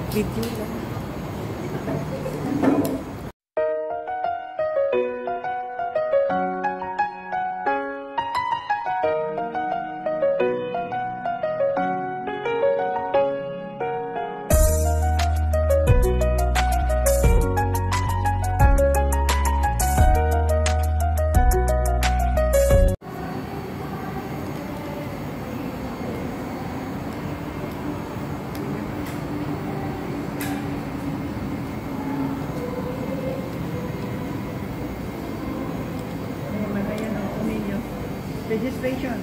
Video lang. Registration.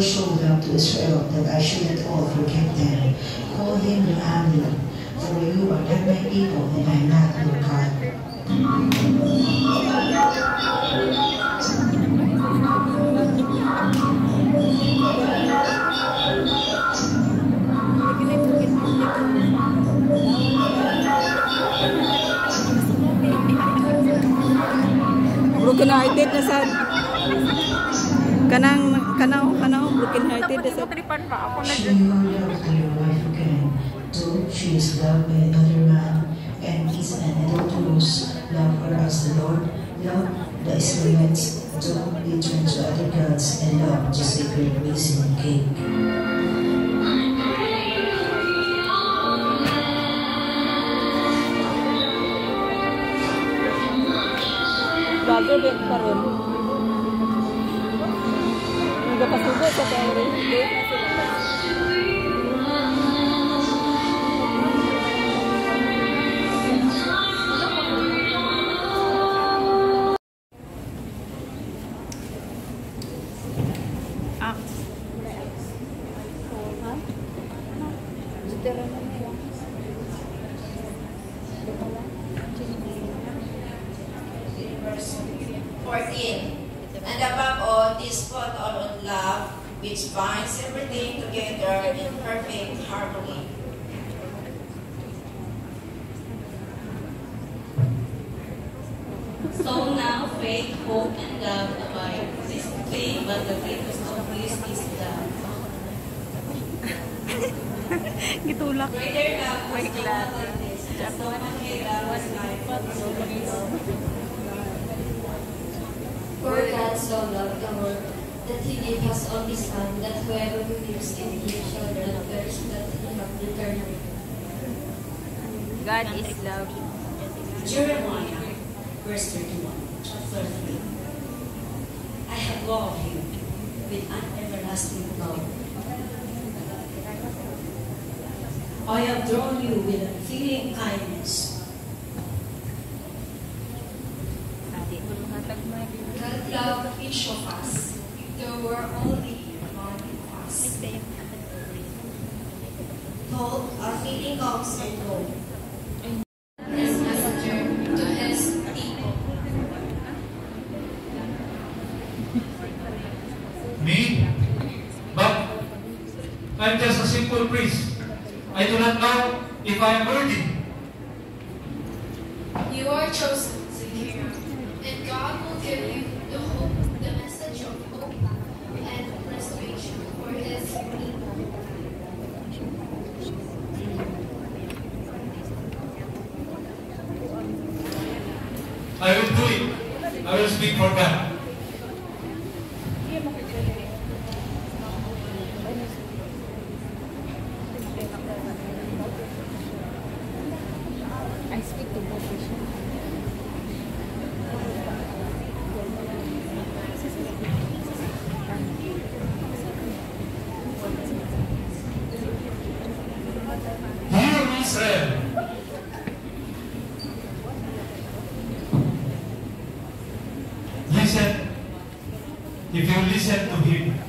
Showed up to Israel that I should at all forget them. Call him your Amnon, for you are not my people and I am not your God. Broken hearted na sad. Kanang broken hearted na sad. She is loved by another man and is an adulterous. Love her as the Lord loved the Israelites. Don't be turned to other gods and love the sacred raisin cake. Bago din karon. Nagapasubo sa teori. Verse 14. And above all, this put on love, which binds everything together in perfect harmony. So now faith, hope, and love abide. This thing, but the greatest of these is love. Gitulak. Greater love was no one than this. As no one gave love was life, but so many love. For God so loved the world that He gave His only Son, that whoever believes in Him shall not perish, but he have eternal life. God is love. Jeremiah, verse 31, chapter 3. I have loved you with an everlasting love. I have drawn you with unfailing kindness. God loved each of us, though we're only one of us. Hope, our feeling comes and goes. His messenger to His people. Me? But I'm just a simple priest. I do not know if I am worthy. You are chosen, Zacchaeus, and God will give you the hope, the message of hope and restoration for His people. I will do it. I will speak for God. I speak to position. if you listen to Him.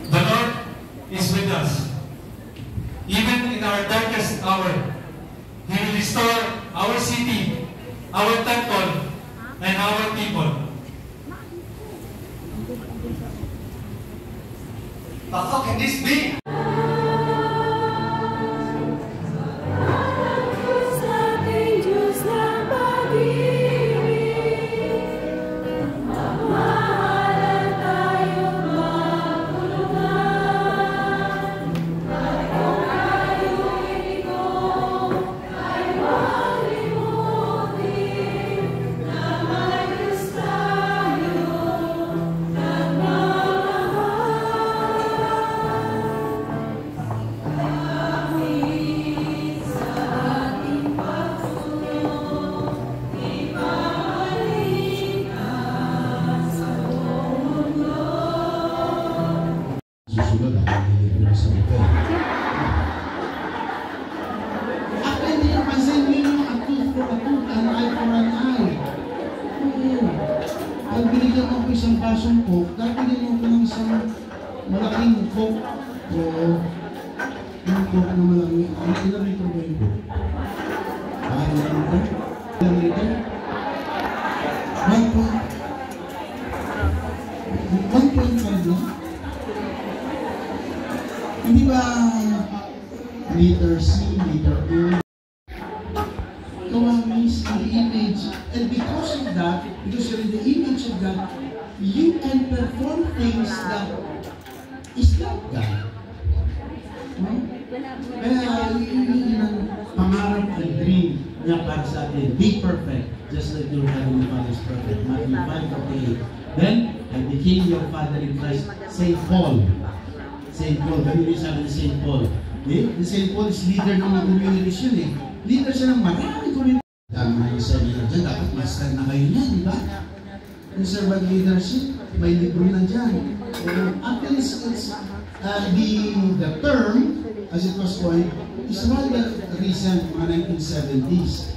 The Lord is with us. Even in our darkest hour, He will restore our city, our temple, and our people. But how can this be? Susunod ako, hindi ko sa hotel. Ako hindi yung pansin mo yung atut for atut, an eye for an eye. Oo. Pag binigyan mo ko isang basong coke, dapat mo ko ng isang malaking coke. Oo. Yung coke na malaki. Ilang liter ba yung coke? Ilang liter? Ilang liter? 1.5 lang? Hindi ba letter C, letter O? Kawamis, the image. And because of that, because you're in the image of God, you can perform things that is not God. No? Kaya yun ang pangarap and dream niya para sa atin. Be perfect, just like your Heavenly Father is perfect. Matthew 5:48. Then, I became your Father in Christ. Saint Paul. Saint Paul, ganun yung sabi ni Saint Paul. Eh? The Saint Paul is leader ng mga communities yun eh. Leader siya ng maraming communities. Dami na yung seminar dyan, dapat master na kayo niyan, di ba? Yung servant leadership, may libro na dyan. Actually, the term, as it was coined, is rather recent, mga 1970s.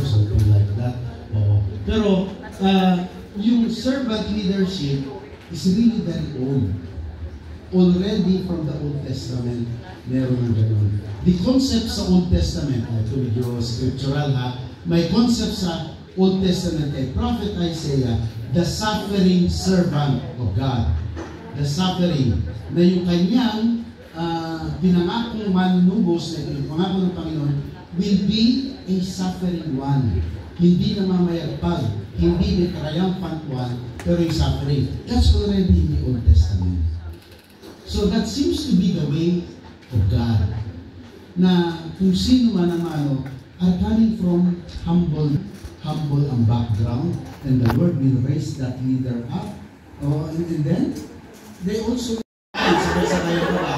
Something like that. Pero, yung servant leadership is really very old. Already from the Old Testament, meron ng gano'n. The concept sa Old Testament, ito medyo scriptural ha, may concept sa Old Testament kay Prophet Isaiah, the suffering servant of God. The suffering, na yung kanyang pinangakong manunubos, na yung pangako ng Panginoon, will be a suffering one. Hindi na mamayagpag, hindi may triumphant one, pero yung suffering. That's already in the Old Testament. So that seems to be the way of God. Na kung sino man ang are coming from humble ang background, and the Lord will raise that leader up. And then, they also sabay sa kayo ko ba?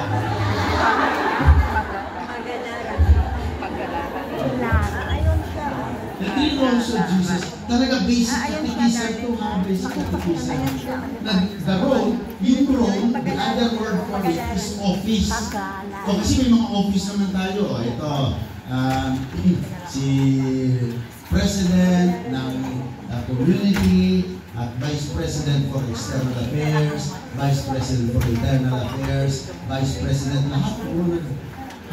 The three roles of Jesus, talaga basic catechism to ha, basic catechism. The role, yung role, the other word for it is office. O kasi may mga office naman tayo. Ito, si President ng community, at Vice President for External Affairs, Vice President for Internal Affairs, Vice President, lahat po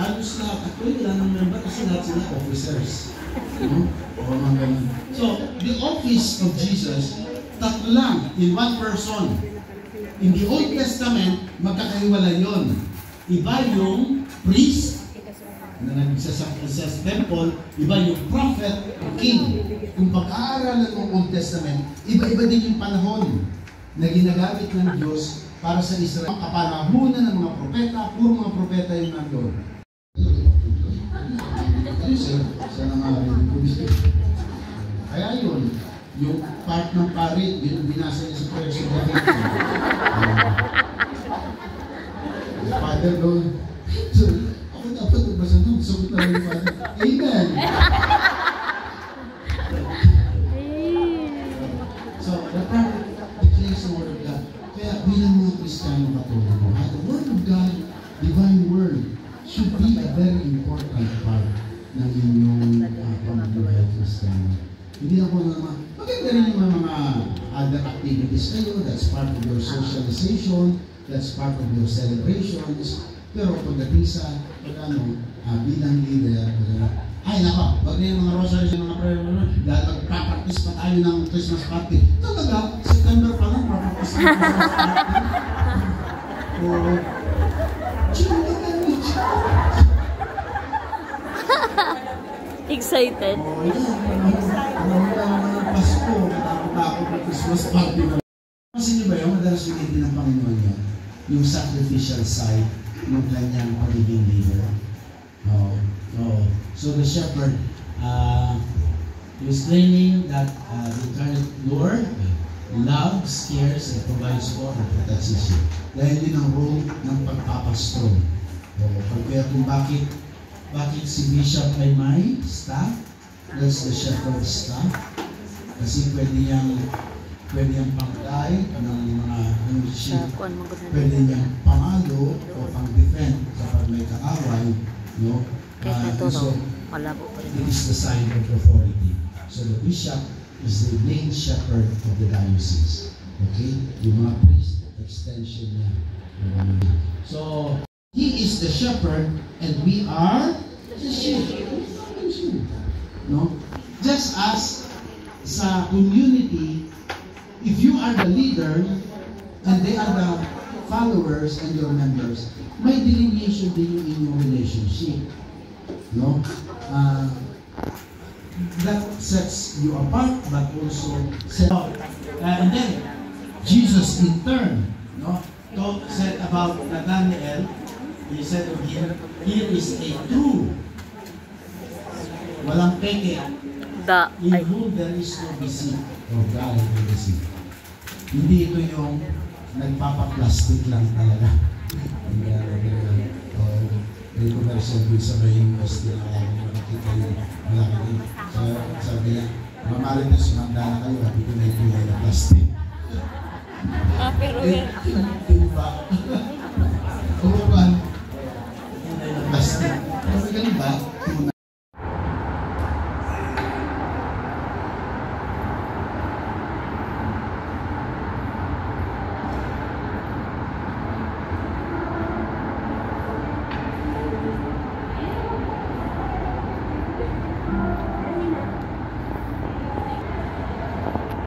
halos lahat. Actually, wala ng member kasi lahat sila officers. So, the office of Jesus, tatlo lang in one person. In the Old Testament, magkakaiwala yon. Iba yung priest na nagsasakit sa temple, iba yung prophet o king. Kung pag-aaralan ng Old Testament, iba-iba din yung panahon na ginagamit ng Diyos para sa Israel. Ang kapanahunan ng mga propeta, puro mga propeta yung nandun. Kaya yun, yung part ng parit, yun binasa niya sa prayer sa David. Father Lord, so, ako dapat magbasa doon, sagot na yung Father. Amen! So, the prophet declares the word of God. Kaya bilang mga Kristiyano Katoliko, the word of God, divine word, should be a very important part ng inyong pamumuhay Kristiyano. Hindi ako naman, maganda rin yung mga other activities kayo, that's part of your socialization, that's part of your celebrations. Pero pagdating sa, bilang leader, ay nako, wag na yung mga rosary sa mga prayer, dahil magpapractice pa tayo ng Christmas party. Talaga, September pa lang, papractice ng Christmas party. Oo. Excited. Oh, yan. Pasko, matakot-takot ng Christmas party na. Kasi niyo ba yung madalas yung ng Panginoon niya? Yung sacrificial side, yung kanyang pagiging leader. So the shepherd he was claiming that the incarnate Lord loves, cares, and provides for and protects his sheep. Dahil yun ang role ng pagpapastro. Kaya kung bakit si Bishop ay may staff, that's the shepherd's staff. Kasi pwede niyang pang-guide ng mga sheep, pwede niyang pamalo o pang-defend kapag may kaaway, no? So, it is the sign of authority. So the bishop is the main shepherd of the diocese. Okay? Yung mga priest, extension niya. So, he is the shepherd and we are the sheep. No? Just as sa community, if you are the leader and they are the followers and your members, may delineation din in your relationship. No? That sets you apart, but also and then Jesus in turn, no, said about Nathanael. He said of him, here is a true, walang peke, in whom there is no deceit or God no deceit. Hindi ito yung nagpapaplastic lang talaga. May commercial good sa may university na kaya mo nakikita yung malaki din. Sabi niya, mamarites, manda na kayo, habi ko na yung na plastic. Pero yan. Diba? Kurupan, yung plastic. Kasi ganun ba?